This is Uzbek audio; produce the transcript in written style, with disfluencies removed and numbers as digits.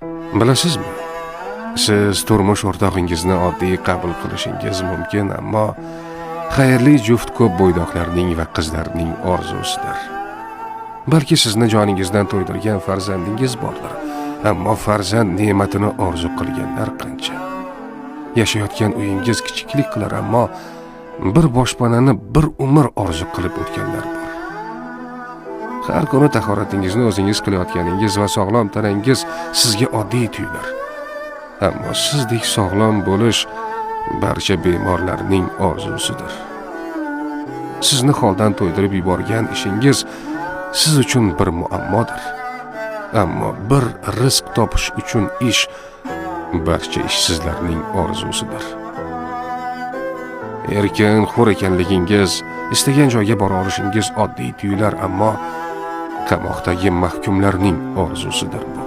Bilasizmi? Siz turmush o'rtog'ingizni oddiy qabul qilishingiz mumkin, ammo xayrli juft ko'p bo'ydoqlarning va qizlarning orzusidir. Balki sizni joningizdan to'ydirgan farzandingiz bordir, ammo farzand ne'matini orzu qilganlar qancha. Yashayotgan uyingiz kichiklik qilar, ammo bir boshpanani bir umr orzu qilib o'tganlar bor. Har kuni tahoratingizni o'zingiz qilayotganingiz va sog'lom tanangiz sizga oddiy tuyular. Ammo sizdek sog'lom bo'lish barcha bemorlarning orzusidir. Sizni holdan to'ydirib yuborgan ishingiz siz uchun bir muammodir. Ammo bir rizq topish uchun ish barcha ishsizlarning orzusidir. Erkin, hur ekanligingiz, istagan joyga bora olishingiz oddiy tuyular, ammo qamoqdagi mahkumlarning orzusidir bu.